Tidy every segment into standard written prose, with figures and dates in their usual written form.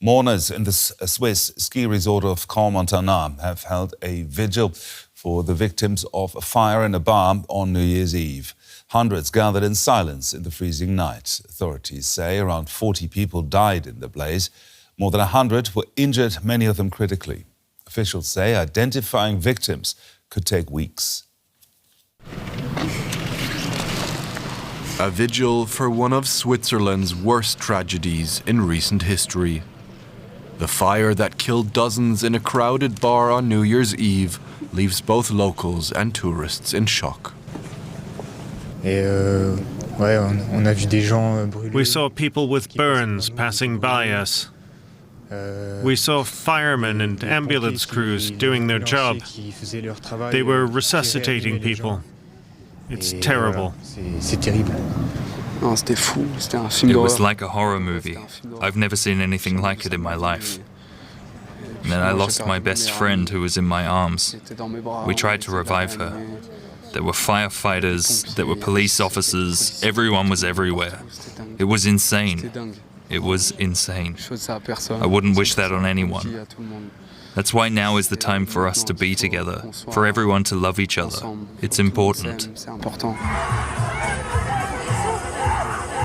Mourners in the Swiss ski resort of Crans-Montana have held a vigil for the victims of a fire in a bar on New Year's Eve. Hundreds gathered in silence in the freezing night. Authorities say around 40 people died in the blaze. More than 100 were injured, many of them critically. Officials say identifying victims could take weeks. A vigil for one of Switzerland's worst tragedies in recent history. The fire that killed dozens in a crowded bar on New Year's Eve leaves both locals and tourists in shock. We saw people with burns passing by us. We saw firemen and ambulance crews doing their job. They were resuscitating people. It's terrible. It was like a horror movie. I've never seen anything like it in my life. And then I lost my best friend who was in my arms. We tried to revive her. There were firefighters, there were police officers, everyone was everywhere. It was insane. It was insane. I wouldn't wish that on anyone. That's why now is the time for us to be together, for everyone to love each other. It's important.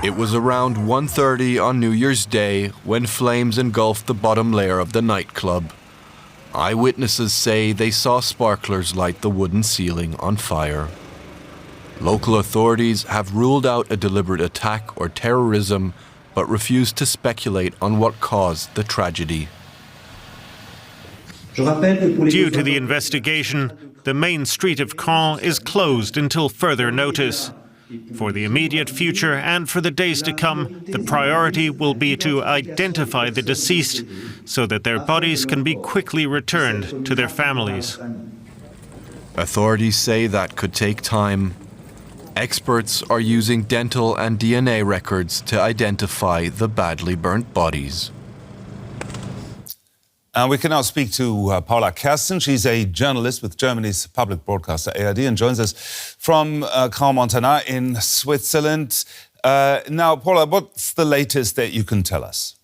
It was around 1:30 on New Year's Day when flames engulfed the bottom layer of the nightclub. Eyewitnesses say they saw sparklers light the wooden ceiling on fire. Local authorities have ruled out a deliberate attack or terrorism, but refused to speculate on what caused the tragedy. Due to the investigation, the main street of Caen is closed until further notice. For the immediate future and for the days to come, the priority will be to identify the deceased so that their bodies can be quickly returned to their families. Authorities say that could take time. Experts are using dental and DNA records to identify the badly burnt bodies. And we can now speak to Paula Kersten. She's a journalist with Germany's public broadcaster ARD and joins us from Crans-Montana in Switzerland. Now, Paula, what's the latest that you can tell us?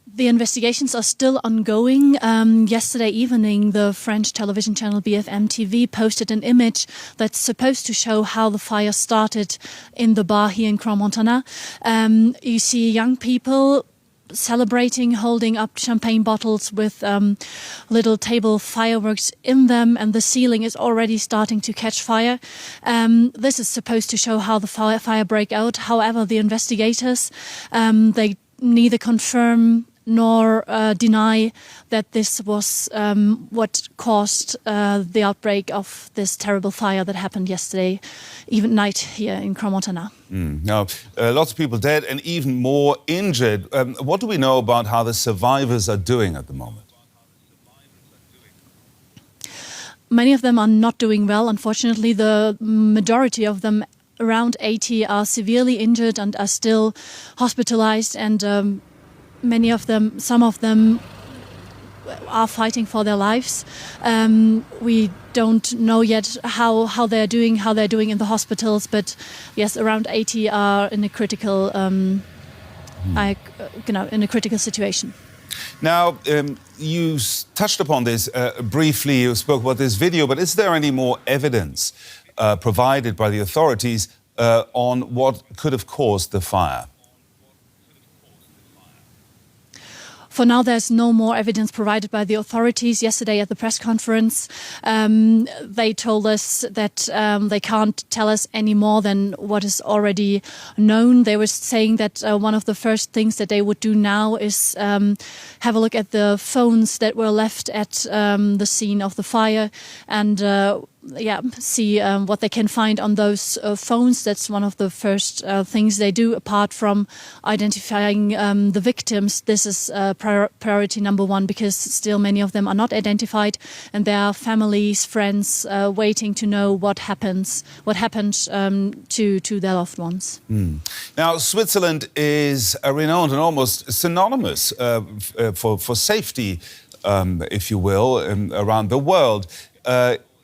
The investigations are still ongoing. Yesterday evening, the French television channel BFM TV posted an image that's supposed to show how the fire started in the bar here in Crans-Montana. You see young people celebrating, holding up champagne bottles with little table fireworks in them, and the ceiling is already starting to catch fire. This is supposed to show how the fire broke out. However, the investigators, they neither confirm nor deny that this was what caused the outbreak of this terrible fire that happened yesterday, even night here in Crans-Montana. Now, lots of people dead and even more injured. What do we know about how the survivors are doing at the moment? Many of them are not doing well, unfortunately. The majority of them, around 80, are severely injured and are still hospitalized, and many of them, some of them are fighting for their lives. We don't know yet how they're doing in the hospitals, but yes, around 80 are in a critical, in a critical situation. Now, you touched upon this briefly. You spoke about this video, but is there any more evidence provided by the authorities on what could have caused the fire? For now, there's no more evidence provided by the authorities. Yesterday at the press conference, they told us that they can't tell us any more than what is already known. They were saying that one of the first things that they would do now is have a look at the phones that were left at the scene of the fire and see what they can find on those phones. That's one of the first things they do, apart from identifying the victims. This is priority number one, because still many of them are not identified, and there are families, friends waiting to know what happened to their loved ones. Now, Switzerland is renowned and almost synonymous for safety, if you will, around the world.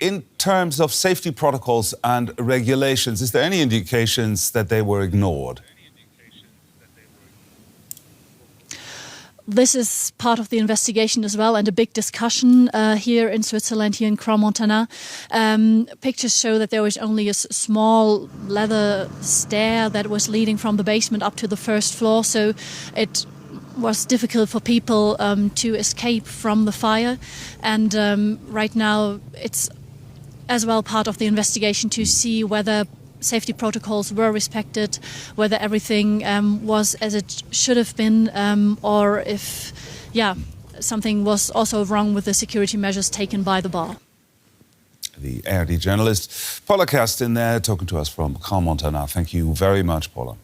In terms of safety protocols and regulations, is there any indications that they were ignored? this is part of the investigation as well, and a big discussion here in Switzerland, here in Crans-Montana. Pictures show that there was only a small leather stair that was leading from the basement up to the first floor, so it was difficult for people to escape from the fire. And right now it's as well part of the investigation to see whether safety protocols were respected, whether everything was as it should have been, or if, something was also wrong with the security measures taken by the bar. The ARD journalist Paula Kerstin there talking to us from Crans-Montana. Thank you very much, Paula.